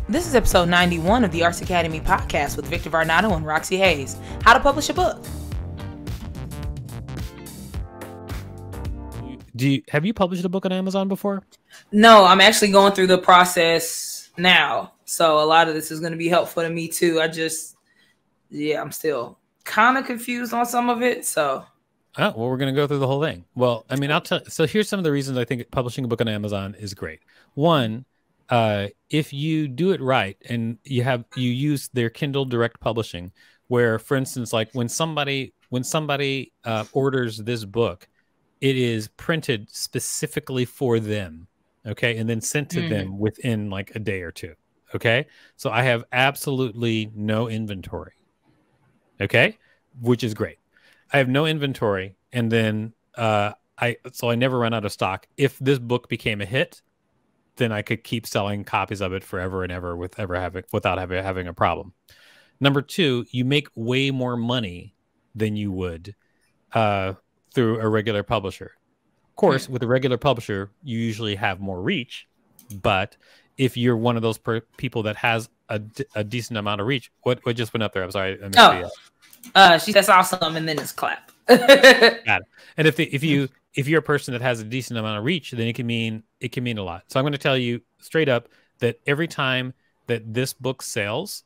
This is episode 91 of the Arts Academy podcast with Victor Varnado and Roxxy Haze. How to publish a book. Have you published a book on Amazon before? No, I'm actually going through the process now. So a lot of this is going to be helpful to me too. I'm still kind of confused on some of it. So. Oh, well, we're going to go through the whole thing. Well, I mean, so here's some of the reasons I think publishing a book on Amazon is great. One, if you do it right and you use their Kindle Direct Publishing, where, for instance, like when somebody orders this book, it is printed specifically for them, okay, and then sent to them within like a day or two, okay? So I have absolutely no inventory, okay, which is great. I have no inventory, and then I never run out of stock. If this book became a hit, then I could keep selling copies of it forever and ever without having a problem. Number two, you make way more money than you would through a regular publisher. Of course, with a regular publisher, you usually have more reach, but if you're one of those people that has a decent amount of reach, what just went up there? I'm sorry. She says awesome, and then it's clap. Got it. And if you're a person that has a decent amount of reach, then it can mean a lot. So I'm going to tell you straight up that every time that this book sells,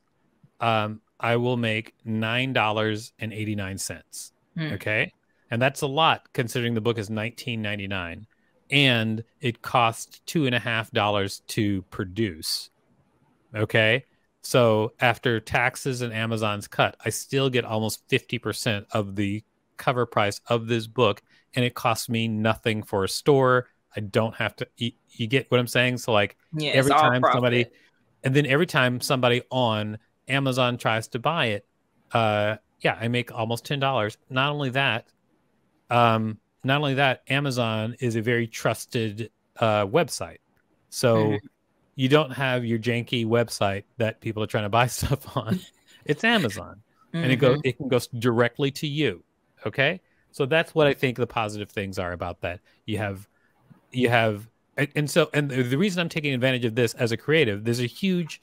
I will make $9.89. Okay, and that's a lot considering the book is $19.99, and it costs $2.50 to produce. Okay. So after taxes and Amazon's cut, I still get almost 50% of the cover price of this book, and it costs me nothing for a store. I don't have to. You get what I'm saying? So like every time somebody on Amazon tries to buy it, I make almost $10. Not only that, Amazon is a very trusted website. So. You don't have your janky website that people are trying to buy stuff on. It's Amazon, and it can go directly to you. Okay, so that's what I think the positive things are about that. And the reason I'm taking advantage of this as a creative, there's a huge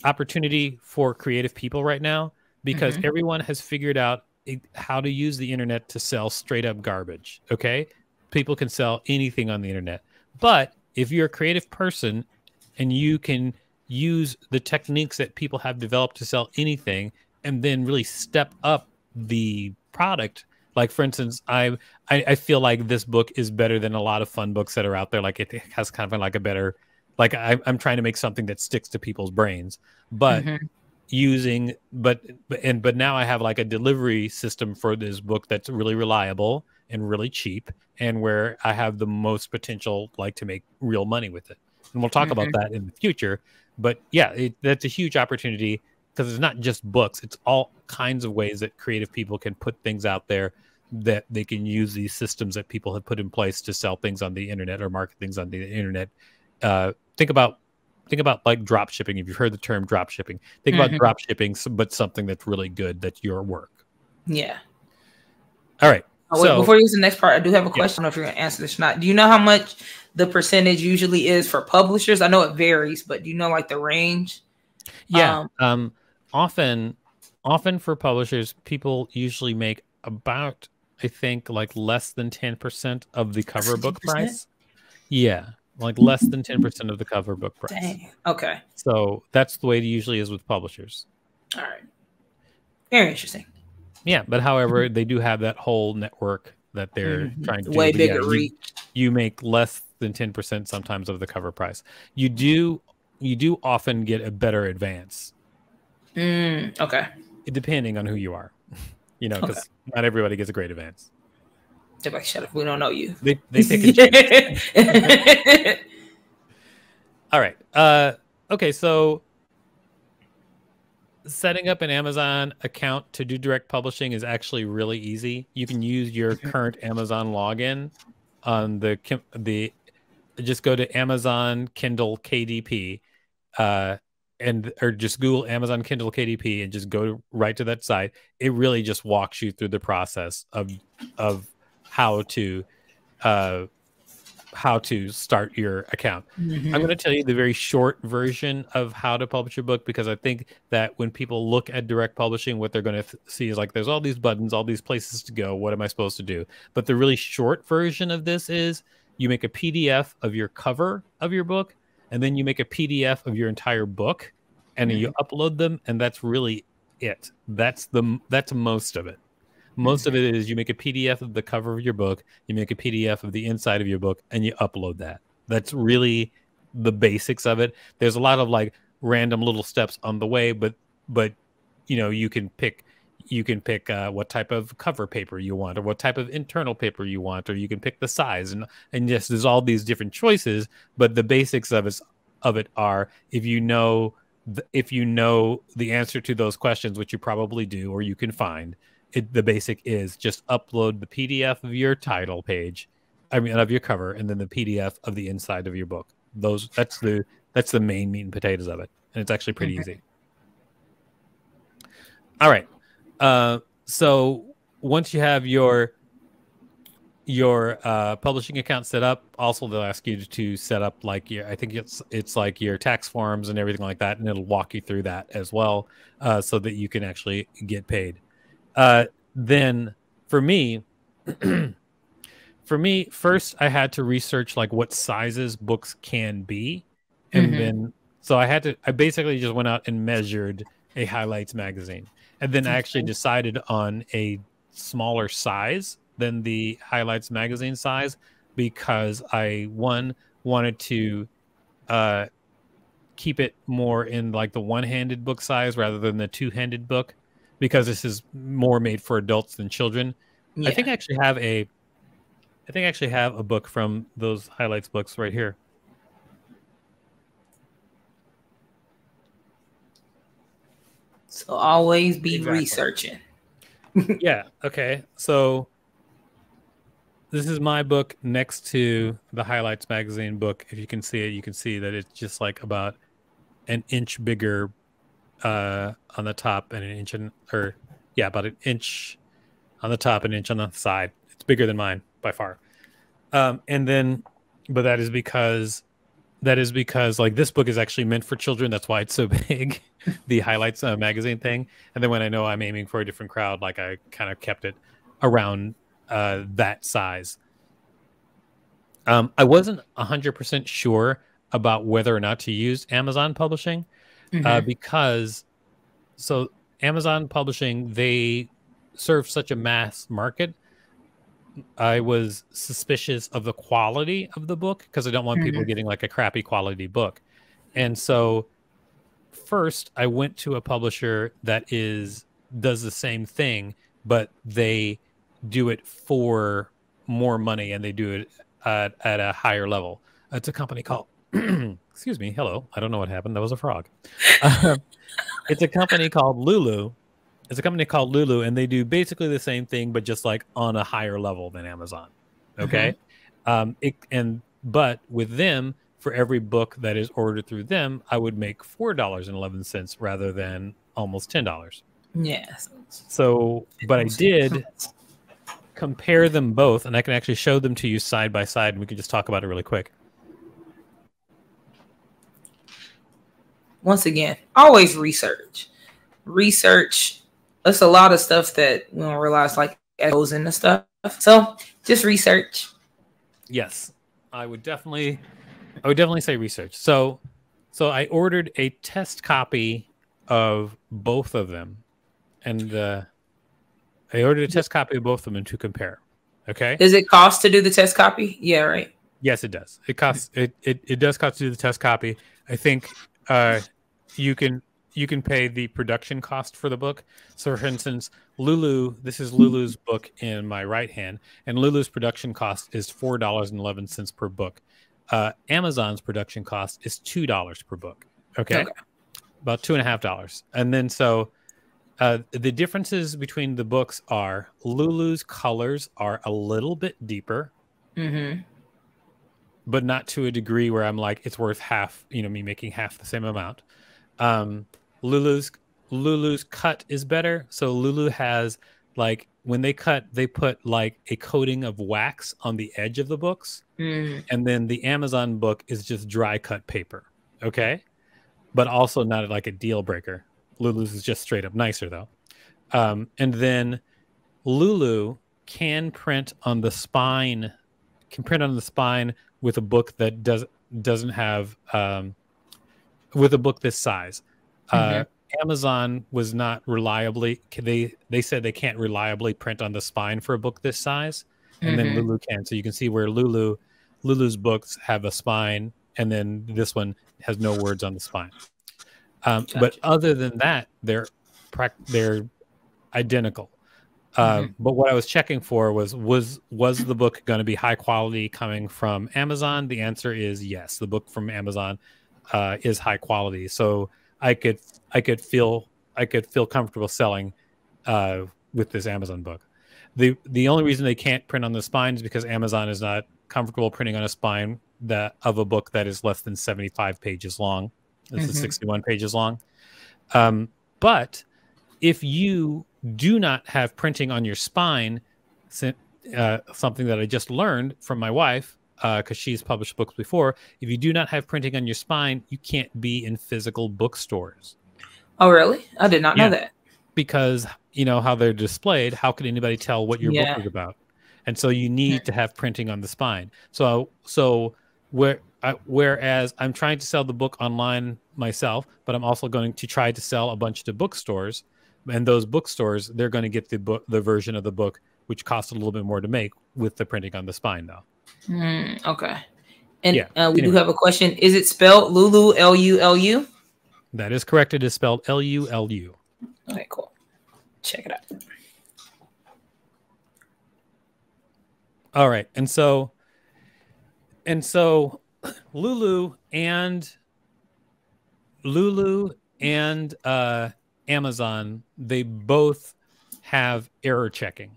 opportunity for creative people right now because everyone has figured out how to use the internet to sell straight up garbage. Okay. People can sell anything on the internet. But if you're a creative person and you can use the techniques that people have developed to sell anything and then really step up the product, like for instance, I feel like this book is better than a lot of fun books that are out there. Like it has kind of like a better, like I'm trying to make something that sticks to people's brains, but but now I have like a delivery system for this book that's really reliable and really cheap, and where I have the most potential like to make real money with it. And we'll talk about that in the future. But yeah, that's a huge opportunity because it's not just books. It's all kinds of ways that creative people can put things out there that they can use these systems that people have put in place to sell things on the internet or market things on the internet. Think about like drop shipping. If you've heard the term drop shipping, think about drop shipping, but something that's really good, that's your work. Yeah. All right. So, before you use the next part, I do have a question. I don't know if you're going to answer this or not. Do you know how much the percentage usually is for publishers? I know it varies, but do you know like the range? Yeah. Often for publishers, people usually make about, I think, like less than 10% of the cover book price. Yeah. Like less than 10% of the cover book price. Dang. Okay. So that's the way it usually is with publishers. All right. Very interesting. Yeah, but however, they do have that whole network that they're trying to do. Way bigger reach. You make less than 10% sometimes of the cover price. You do often get a better advance. Okay. Depending on who you are, because not everybody gets a great advance. They're like, shut up, we don't know you. They pick and choose. All right. Okay, so setting up an Amazon account to do direct publishing is actually really easy. You can use your current Amazon login on just go to Amazon Kindle KDP, or just Google Amazon Kindle KDP and just go right to that site. It really just walks you through the process of how to how to start your account. I'm going to tell you the very short version of how to publish a book, because I think that when people look at direct publishing, what they're going to see is like, there's all these buttons, all these places to go. What am I supposed to do? But the really short version of this is you make a PDF of your cover of your book, and then you make a PDF of your entire book, and you upload them, and that's really it. That's most of it. Most of it is you make a PDF of the cover of your book, you make a PDF of the inside of your book, and you upload that. That's really the basics of it. There's a lot of like random little steps on the way, but you know, you can pick what type of cover paper you want, or what type of internal paper you want, or you can pick the size, and yes, there's all these different choices, but the basics of it are, if you know the answer to those questions, which you probably do, or you can find. The basic is just upload the PDF of your title page, of your cover, and then the PDF of the inside of your book. That's the main meat and potatoes of it, and it's actually pretty easy. All right, so once you have your publishing account set up, also they'll ask you to set up like I think it's like your tax forms and everything like that, and it'll walk you through that as well, so that you can actually get paid. Then for me, first I had to research like what sizes books can be. And then, so I basically just went out and measured a Highlights magazine. And then I actually decided on a smaller size than the Highlights magazine size, because I wanted to, keep it more in like the one-handed book size rather than the two-handed book, because this is more made for adults than children. Yeah. I think I actually have a book from those Highlights books right here. So always be researching. Yeah. Okay. So this is my book next to the Highlights magazine book. If you can see it, you can see that it's just like about an inch bigger on the top and an inch about an inch on the top and an inch on the side. It's bigger than mine by far. But that is because like this book is actually meant for children. That's why it's so big, the Highlights magazine thing. And then when I know I'm aiming for a different crowd, like I kind of kept it around that size. I wasn't 100% sure about whether or not to use Amazon publishing. Because Amazon publishing, they serve such a mass market. I was suspicious of the quality of the book, because I don't want people getting like a crappy quality book. And so first I went to a publisher that does the same thing, but they do it for more money, and they do it at a higher level. It's a company called excuse me. Hello. I don't know what happened. That was a frog. It's a company called Lulu. And they do basically the same thing, but just like on a higher level than Amazon. Okay. But with them, for every book that is ordered through them, I would make $4.11 rather than almost $10. Yes. So, but I did compare them both, and I can actually show them to you side by side, and we can just talk about it really quick. Once again, always research. That's a lot of stuff that we don't realize like goes into stuff. So just research. Yes, I would definitely say research. So I ordered a test copy of both of them, and I ordered a test copy of both of them to compare. Okay. Does it cost to do the test copy? Yeah, right. Yes, it does. It costs. It does cost to do the test copy. I think you can pay the production cost for the book. So, for instance, Lulu. This is Lulu's book in my right hand, and Lulu's production cost is $4.11 per book. Amazon's production cost is $2 per book. Okay. About $2.50. And then the differences between the books are Lulu's colors are a little bit deeper, but not to a degree where I'm like, it's worth half, me making half the same amount. Lulu's cut is better. So Lulu has like when they cut, they put like a coating of wax on the edge of the books. And then the Amazon book is just dry cut paper. Okay. But also not like a deal breaker. Lulu's is just straight up nicer though. And then Lulu can print on the spine, with a book that doesn't have, with a book this size. Amazon was not reliably, they said they can't reliably print on the spine for a book this size. And then Lulu can. So you can see where Lulu's books have a spine, and then this one has no words on the spine. Gotcha. But other than that, they're identical. But what I was checking for was the book going to be high quality coming from Amazon? The answer is yes. The book from Amazon is high quality. So I could feel comfortable selling with this Amazon book. The only reason they can't print on the spine is because Amazon is not comfortable printing on a spine of a book that is less than 75 pages long. This is 61 pages long. But if you do not have printing on your spine, something that I just learned from my wife, because she's published books before, if you do not have printing on your spine, you can't be in physical bookstores. Oh, really? I did not know that. Because you know how they're displayed, how could anybody tell what your book is about? And so you need to have printing on the spine. Whereas I'm trying to sell the book online myself, but I'm also going to try to sell a bunch to bookstores. And those bookstores, they're going to get the version of the book, which costs a little bit more to make with the printing on the spine, though. Okay. And we do have a question. Is it spelled Lulu, Lulu? That is correct. It is spelled Lulu. Okay, cool. Check it out. All right. And so Lulu and Amazon, they both have error checking.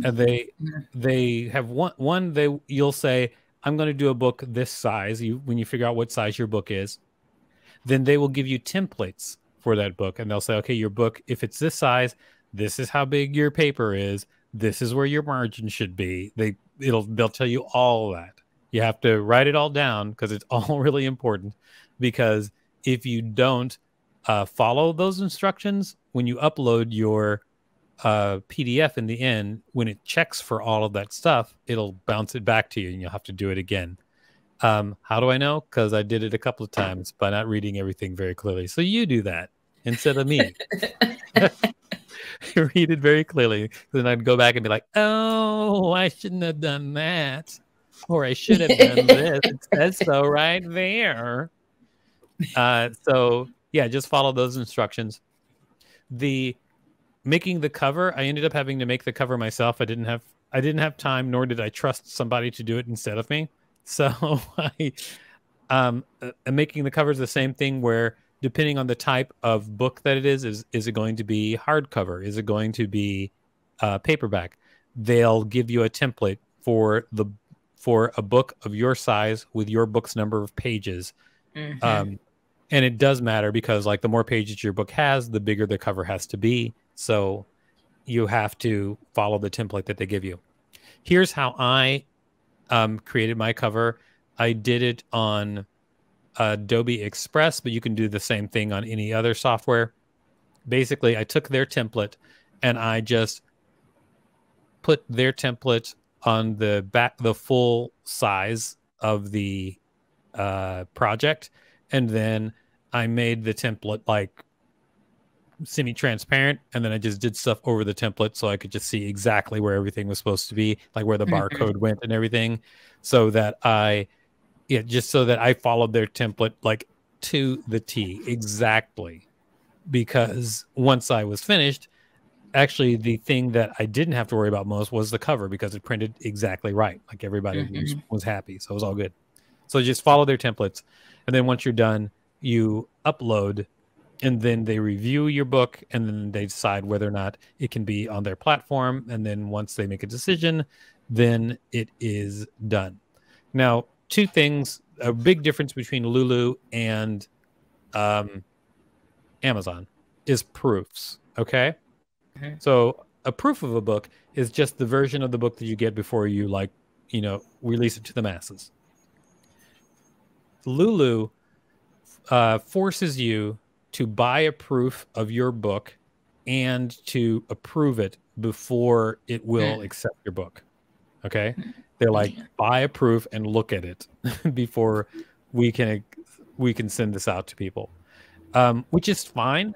And they have one you'll say, I'm going to do a book this size. When you figure out what size your book is, then they will give you templates for that book, and they'll say, okay, your book, if it's this size, this is how big your paper is, this is where your margin should be. They'll tell you all that. You have to write it all down because it's all really important, because if you don't follow those instructions, when you upload your PDF in the end, when it checks for all of that stuff, it'll bounce it back to you and you'll have to do it again. How do I know? Because I did it a couple of times by not reading everything very clearly. So you do that instead of me. Read it very clearly. Then I'd go back and be like, oh, I shouldn't have done that. Or I should have done this. It says so right there. So yeah, just follow those instructions. Making the cover, I ended up having to make the cover myself. I didn't have time, nor did I trust somebody to do it instead of me. So making the cover is the same thing, where depending on the type of book that it is it going to be hardcover? Is it going to be paperback? They'll give you a template for a book of your size with your book's number of pages. And it does matter, because like the more pages your book has, the bigger the cover has to be. So you have to follow the template that they give you. Here's how I created my cover. I did it on Adobe Express, but you can do the same thing on any other software. Basically, I took their template and I just put their template on the full size of the project, and then I made the template like semi-transparent, and then I just did stuff over the template so I could just see exactly where everything was supposed to be, like where the barcode went and everything, so that I followed their template like to the T exactly. Because once I was finished, actually the thing that I didn't have to worry about most was the cover, because it printed exactly right. Like everybody was happy, so it was all good. So just follow their templates, and then once you're done, you upload, and then they review your book, and then they decide whether or not it can be on their platform. And then once they make a decision, then it is done. Now, two things, a big difference between Lulu and Amazon is proofs. Okay. So a proof of a book is just the version of the book that you get before you release it to the masses. Lulu forces you to buy a proof of your book and to approve it before it will accept your book. Okay? They're like, buy a proof and look at it before we can send this out to people, which is fine,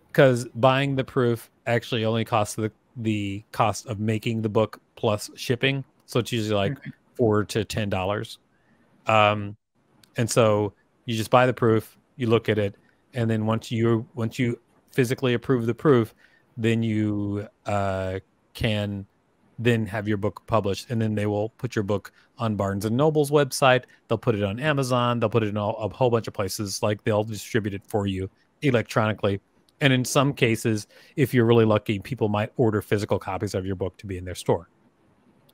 because buying the proof actually only costs the cost of making the book plus shipping. So it's usually like $4 to $10. And so you just buy the proof, you look at it, and then once you physically approve the proof, then you can then have your book published, and then they will put your book on Barnes and Noble's website. They'll put it on Amazon. They'll put it in a whole bunch of places. Like, they'll distribute it for you electronically. And in some cases, if you're really lucky, people might order physical copies of your book to be in their store.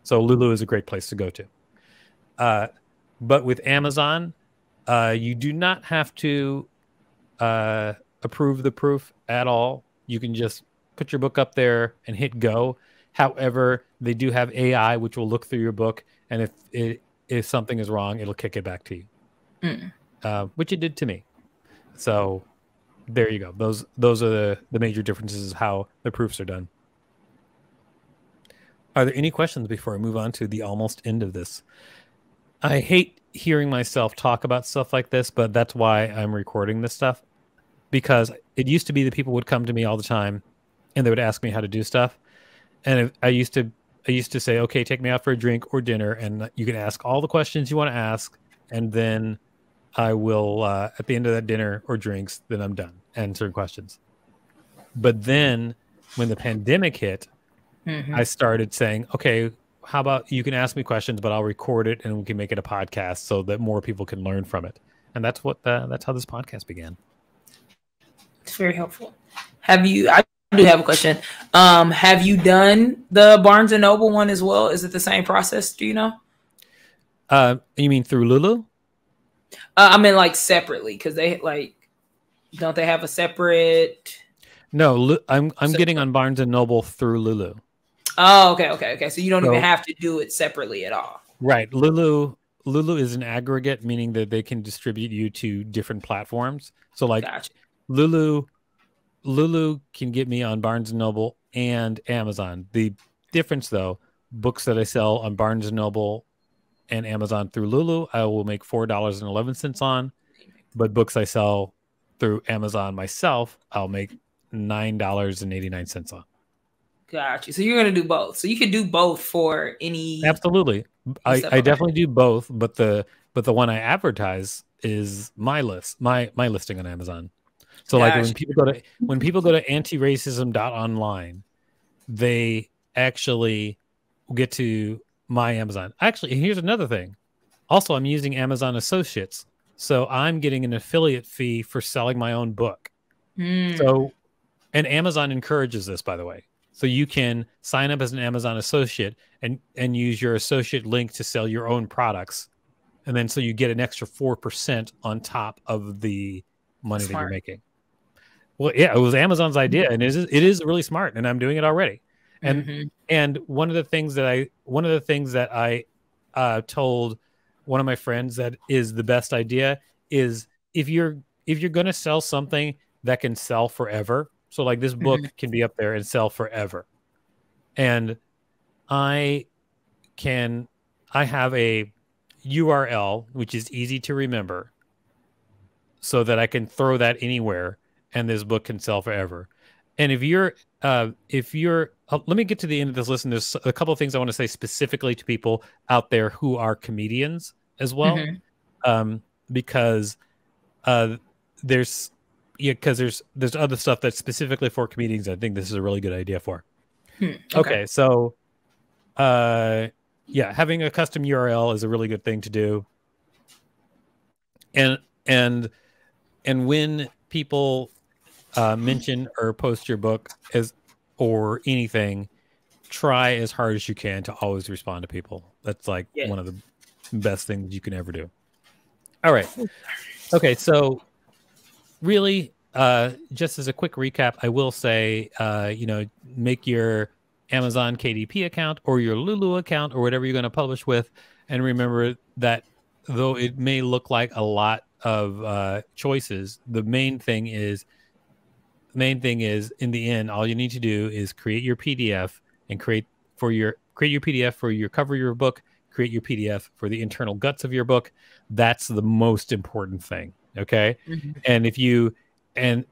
So Lulu is a great place to go to. But with Amazon, you do not have to approve the proof at all. You can just put your book up there and hit go. However, they do have AI, which will look through your book, and if something is wrong, it'll kick it back to you, which it did to me. So there you go. Those are the major differences how the proofs are done. Are there any questions before I move on to the almost end of this? I hate hearing myself talk about stuff like this, but that's why I'm recording this stuff, because it used to be that people would come to me all the time and they would ask me how to do stuff. And I used to say, okay, take me out for a drink or dinner, and you can ask all the questions you want to ask, and then I will, at the end of that dinner or drinks, then I'm done answering questions. But then when the pandemic hit, I started saying, okay, how about you can ask me questions, but I'll record it and we can make it a podcast so that more people can learn from it. And that's how this podcast began. It's very helpful. I do have a question. Have you done the Barnes and Noble one as well? Is it the same process? Do you know? You mean through Lulu? I mean, like, separately, because they don't they have a separate? No, I'm getting on Barnes and Noble through Lulu. Oh, okay. So you don't even have to do it separately at all. Right. Lulu is an aggregate, meaning that they can distribute you to different platforms. So like, gotcha. Lulu can get me on Barnes & Noble and Amazon. The difference, though, books that I sell on Barnes & Noble and Amazon through Lulu, I will make $4.11 on. But books I sell through Amazon myself, I'll make $9.89 on. Gotcha. So you're going to do both. So you can do both for any. Absolutely. I definitely do both. But the one I advertise is my listing on Amazon. So like when people go to antiracism.online, they actually get to my Amazon. Actually, here's another thing. Also, I'm using Amazon Associates. So I'm getting an affiliate fee for selling my own book. So, and Amazon encourages this, by the way. So you can sign up as an Amazon associate and use your associate link to sell your own products. And then so you get an extra 4% on top of the money that you're making. Well, yeah, it was Amazon's idea, and it is really smart, and I'm doing it already. And one of the things that I told one of my friends that is the best idea is if you're going to sell something that can sell forever. So like this book can be up there and sell forever. And I have a URL, which is easy to remember, so that I can throw that anywhere and this book can sell forever. And if you're let me get to the end of this list. And there's a couple of things I want to say specifically to people out there who are comedians as well. Because there's other stuff that's specifically for comedians. I think this is a really good idea for. Okay. So, having a custom URL is a really good thing to do. And when people mention or post your book or anything, try as hard as you can to always respond to people. That's like one of the best things you can ever do. All right. Okay. So really, just as a quick recap, I will say, make your Amazon KDP account or your Lulu account or whatever you're going to publish with. And remember that though it may look like a lot of choices, the main thing is in the end, all you need to do is create your PDF and create your PDF for your cover of your book, create your PDF for the internal guts of your book. That's the most important thing. Okay. Mm-hmm. And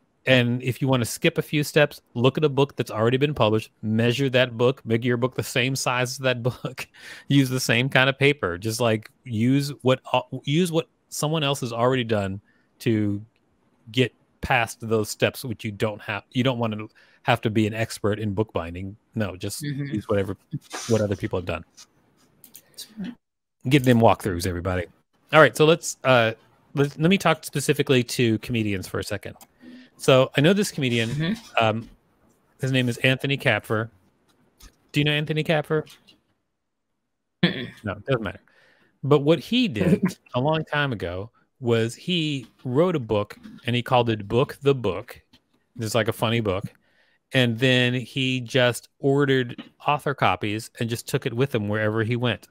if you want to skip a few steps, look at a book that's already been published, measure that book, make your book the same size as that book, use the same kind of paper, just like use what someone else has already done to get past those steps, which you don't want to have to be an expert in bookbinding. No, just use what other people have done. Get them walkthroughs, everybody. All right, so let me talk specifically to comedians for a second. So I know this comedian. His name is Anthony Kapfer. Do you know Anthony Kapfer? No, it doesn't matter. But what he did a long time ago was he wrote a book and he called it Book the Book. It's like a funny book. And then he just ordered author copies and just took it with him wherever he went.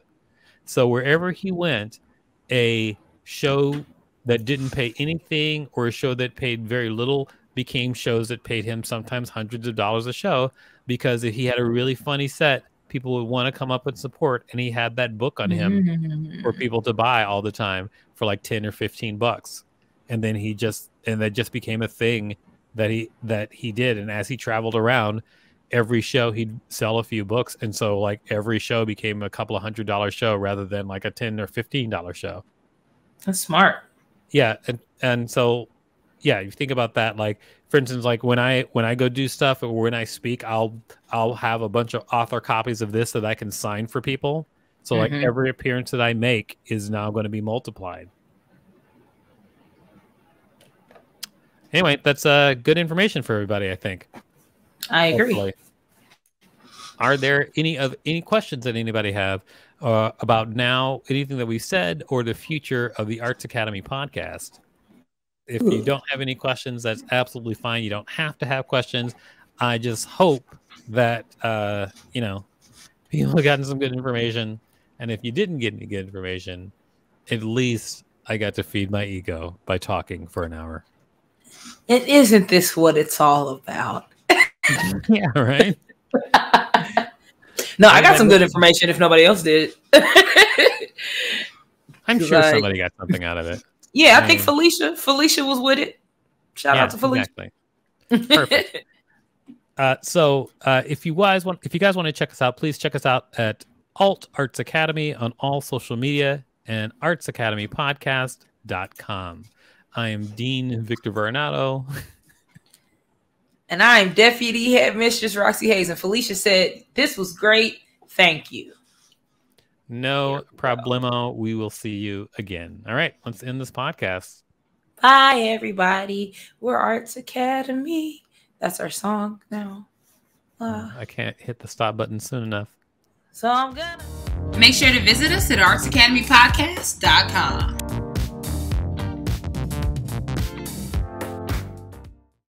So wherever he went, a show that didn't pay anything or a show that paid very little became shows that paid him sometimes hundreds of dollars a show, because if he had a really funny set, people would want to come up and support, and he had that book on him for people to buy all the time for like 10 or 15 bucks. And then that just became a thing that he did. And as he traveled around, every show he'd sell a few books, and so like every show became a couple of $100 show rather than like a $10 or $15 show. That's smart. Yeah, and so yeah, you think about that. Like for instance, like when I go do stuff or when I speak, I'll have a bunch of author copies of this that I can sign for people. So like every appearance that I make is now going to be multiplied. Anyway, that's good information for everybody, I think. I agree. Hopefully. Are there any questions that anybody have about now anything that we said or the future of the Arts Academy podcast? If you don't have any questions, that's absolutely fine. You don't have to have questions. I just hope that people have gotten some good information, and if you didn't get any good information, at least I got to feed my ego by talking for an hour. And isn't this what it's all about? Yeah, right. No, I got some good information if nobody else did. I'm sure somebody got something out of it. Yeah, I think Felicia was with it. Shout out to Felicia. Exactly. Perfect. So if you guys want to check us out, please check us out at Alt Arts Academy on all social media and artsacademypodcast.com. I am Dean Victor Varnado. And I'm Deputy Headmistress Roxxy Haze. And Felicia said, this was great. Thank you. No problemo. We will see you again. All right, let's end this podcast. Bye, everybody. We're Arts Academy. That's our song now. I can't hit the stop button soon enough. So I'm gonna make sure to visit us at artsacademypodcast.com.